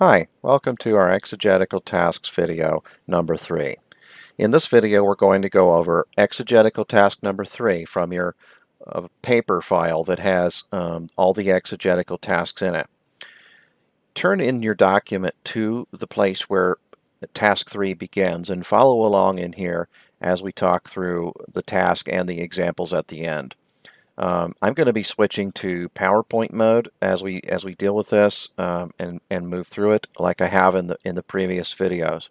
Hi, welcome to our Exegetical Tasks video number 3. In this video we're going to go over Exegetical Task number 3 from your paper file that has all the exegetical tasks in it. Turn in your document to the place where Task 3 begins and follow along in here as we talk through the task and the examples at the end. I'm going to be switching to PowerPoint mode as we deal with this and move through it like I have in the previous videos.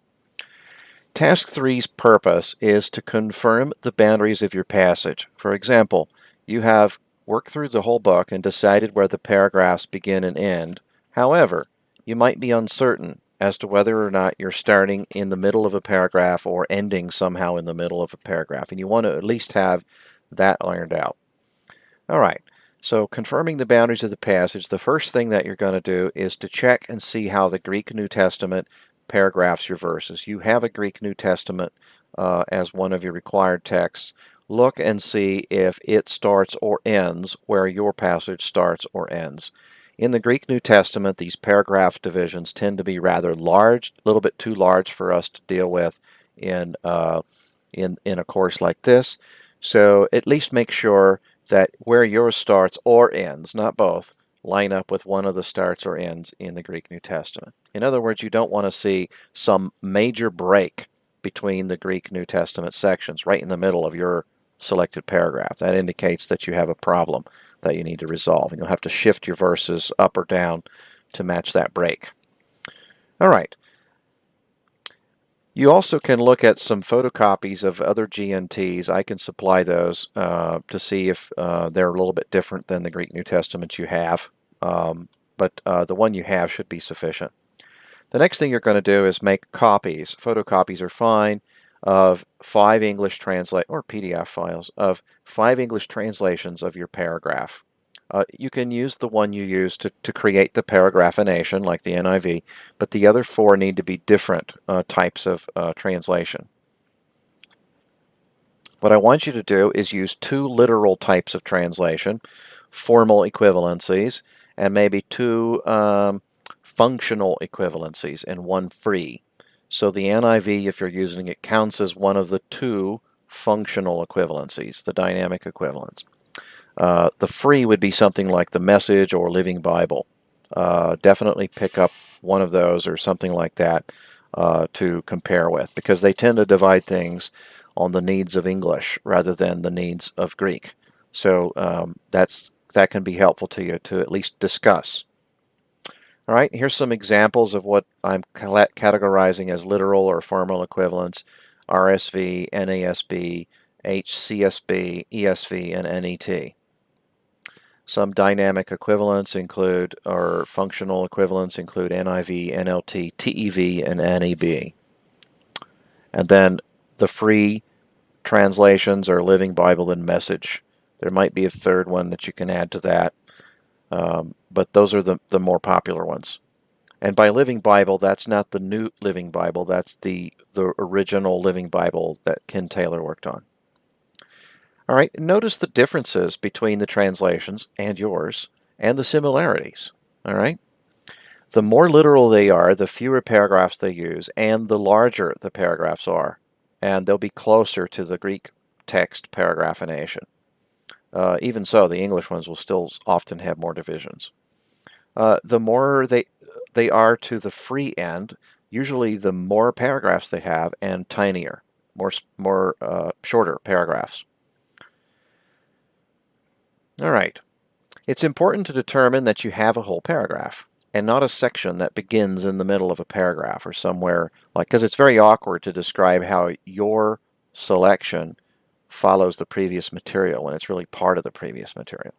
Task three's purpose is to confirm the boundaries of your passage. For example, you have worked through the whole book and decided where the paragraphs begin and end. However, you might be uncertain as to whether or not you're starting in the middle of a paragraph or ending somehow in the middle of a paragraph, and you want to at least have that ironed out. All right, so confirming the boundaries of the passage, the first thing that you're going to do is to check and see how the Greek New Testament paragraphs your verses. You have a Greek New Testament as one of your required texts. Look and see if it starts or ends where your passage starts or ends. In the Greek New Testament, these paragraph divisions tend to be rather large, a little bit too large for us to deal with in a course like this. So at least make sure that where yours starts or ends, not both, line up with one of the starts or ends in the Greek New Testament. In other words, you don't want to see some major break between the Greek New Testament sections right in the middle of your selected paragraph. That indicates that you have a problem that you need to resolve, and you'll have to shift your verses up or down to match that break. All right. You also can look at some photocopies of other GNTs. I can supply those to see if they're a little bit different than the Greek New Testament you have, but the one you have should be sufficient. The next thing you're going to do is make copies. Photocopies are fine of 5 English translate or PDF files of 5 English translations of your paragraph. You can use the one you use to create the paragraphination, like the NIV, but the other 4 need to be different types of translation. What I want you to do is use 2 literal types of translation, formal equivalencies, and maybe 2 functional equivalencies and 1 free. So the NIV, if you're using it, counts as one of the 2 functional equivalencies, the dynamic equivalents. The free would be something like the Message or Living Bible. Definitely pick up one of those or something like that to compare with, because they tend to divide things on the needs of English rather than the needs of Greek. So that can be helpful to you to at least discuss. All right, here's some examples of what I'm categorizing as literal or formal equivalents: RSV, NASB, HCSB, ESV, and NET. Some dynamic equivalents include, or functional equivalents include, NIV, NLT, TEV, and NEB. And then the free translations are Living Bible and Message. There might be a third one that you can add to that, but those are the more popular ones. And by Living Bible, that's not the New Living Bible, that's the original Living Bible that Ken Taylor worked on. All right, notice the differences between the translations and yours and the similarities. All right, the more literal they are, the fewer paragraphs they use, and the larger the paragraphs are, and they'll be closer to the Greek text paragraphination. Even so, the English ones will still often have more divisions. The more they are to the free end, usually the more paragraphs they have and tinier, more shorter paragraphs. All right. It's important to determine that you have a whole paragraph and not a section that begins in the middle of a paragraph or somewhere, like, because it's very awkward to describe how your selection follows the previous material when it's really part of the previous material.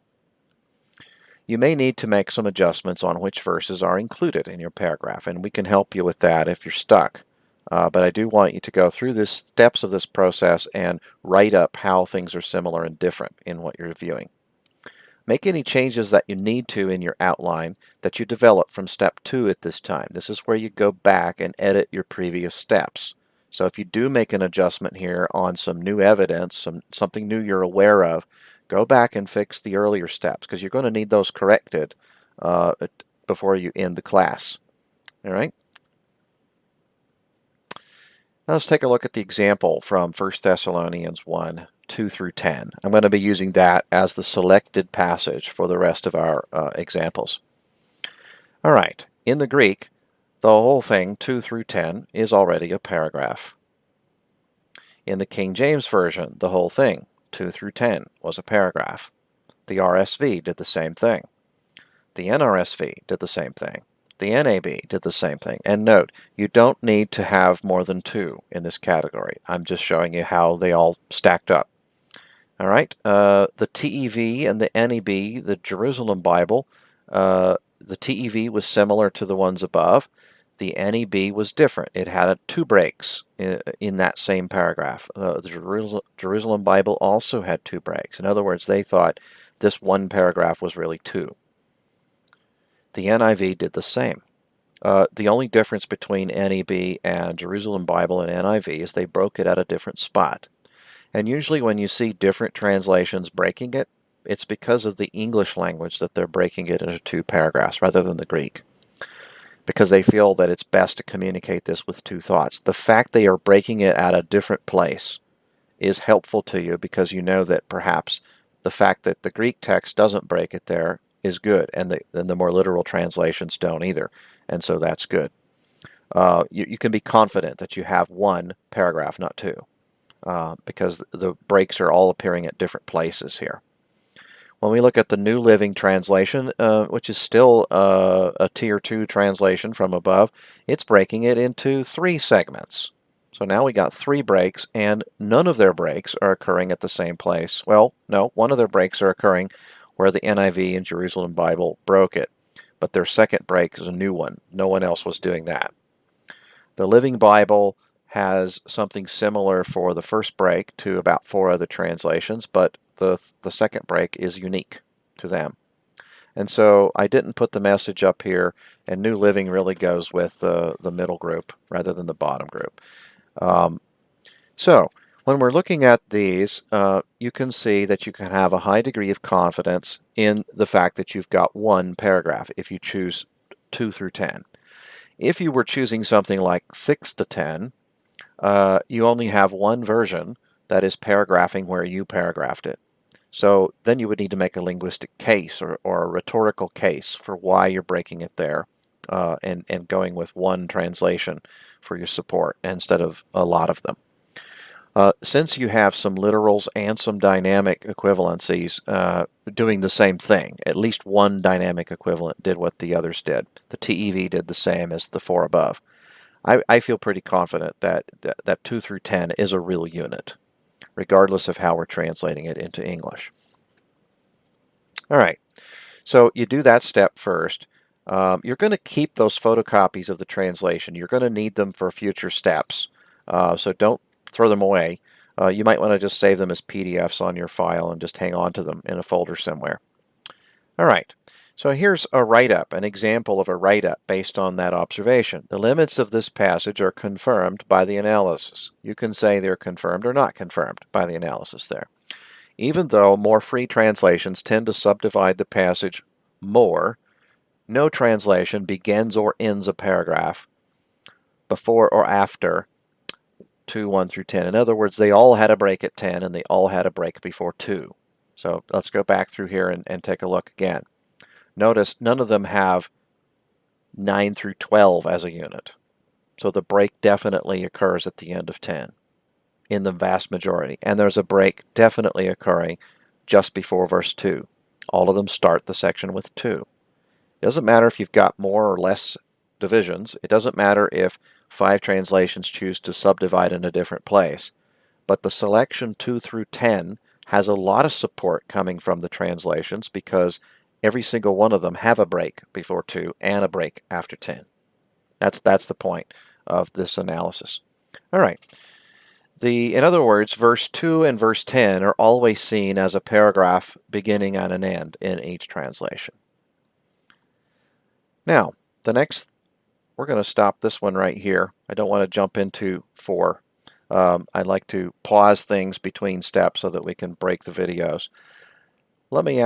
You may need to make some adjustments on which verses are included in your paragraph, and we can help you with that if you're stuck. But I do want you to go through the steps of this process and write up how things are similar and different in what you're viewing. Make any changes that you need to in your outline that you develop from step 2 at this time. This is where you go back and edit your previous steps. So if you do make an adjustment here on some new evidence, something new you're aware of, go back and fix the earlier steps, because you're going to need those corrected before you end the class. All right. Now let's take a look at the example from 1 Thessalonians 1, 2 through 10. I'm going to be using that as the selected passage for the rest of our examples. All right. In the Greek, the whole thing, 2 through 10, is already a paragraph. In the King James Version, the whole thing, 2 through 10, was a paragraph. The RSV did the same thing. The NRSV did the same thing. The NAB did the same thing. And note, you don't need to have more than 2 in this category. I'm just showing you how they all stacked up. All right, the TEV and the NEB, the Jerusalem Bible, the TEV was similar to the ones above. The NEB was different. It had 2 breaks in that same paragraph. The Jerusalem Bible also had 2 breaks. In other words, they thought this one paragraph was really 2. The NIV did the same. The only difference between NEB and Jerusalem Bible and NIV is they broke it at a different spot. And usually when you see different translations breaking it, it's because of the English language that they're breaking it into 2 paragraphs rather than the Greek, because they feel that it's best to communicate this with 2 thoughts. The fact they are breaking it at a different place is helpful to you because you know that perhaps the fact that the Greek text doesn't break it there is good, and the more literal translations don't either, and so that's good. You can be confident that you have 1 paragraph, not 2. Because the breaks are all appearing at different places here. When we look at the New Living Translation, which is still a Tier 2 translation from above, it's breaking it into 3 segments. So now we got 3 breaks, and none of their breaks are occurring at the same place. Well, no, one of their breaks are occurring where the NIV and Jerusalem Bible broke it, but their second break is a new one. No one else was doing that. The Living Bible has something similar for the first break to about 4 other translations, but the second break is unique to them. And so I didn't put the message up here, and New Living really goes with the middle group rather than the bottom group. So when we're looking at these, you can see that you can have a high degree of confidence in the fact that you've got 1 paragraph if you choose 2 through 10. If you were choosing something like 6 to 10, you only have 1 version that is paragraphing where you paragraphed it. So then you would need to make a linguistic case or a rhetorical case for why you're breaking it there and going with 1 translation for your support instead of a lot of them. Since you have some literals and some dynamic equivalencies doing the same thing, at least 1 dynamic equivalent did what the others did. The TEV did the same as the 4 above. I feel pretty confident that 2 through 10 is a real unit, regardless of how we're translating it into English. All right, so you do that step first. You're going to keep those photocopies of the translation. You're going to need them for future steps, so don't throw them away. You might want to just save them as PDFs on your file and just hang on to them in a folder somewhere. All right, so here's a write-up, an example of a write-up based on that observation. The limits of this passage are confirmed by the analysis. You can say they're confirmed or not confirmed by the analysis there. Even though more free translations tend to subdivide the passage more, no translation begins or ends a paragraph before or after 2, 1 through 10. In other words, they all had a break at 10 and they all had a break before 2. So let's go back through here and take a look again. Notice none of them have 9 through 12 as a unit. So the break definitely occurs at the end of 10 in the vast majority. And there's a break definitely occurring just before verse 2. All of them start the section with 2. It doesn't matter if you've got more or less divisions. It doesn't matter if 5 translations choose to subdivide in a different place. But the selection 2 through 10 has a lot of support coming from the translations because every single one of them have a break before 2 and a break after 10. That's the point of this analysis. All right. In other words, verse 2 and verse 10 are always seen as a paragraph beginning and an end in each translation. Now, we're going to stop this one right here. I don't want to jump into 4. I'd like to pause things between steps so that we can break the videos. Let me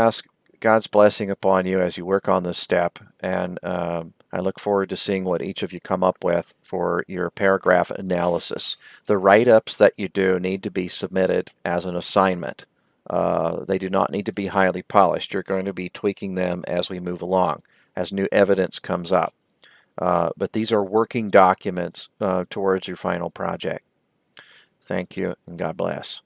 God's blessing upon you as you work on this step, and I look forward to seeing what each of you come up with for your paragraph analysis. The write-ups that you do need to be submitted as an assignment. They do not need to be highly polished. You're going to be tweaking them as we move along, as new evidence comes up. But these are working documents towards your final project. Thank you, and God bless.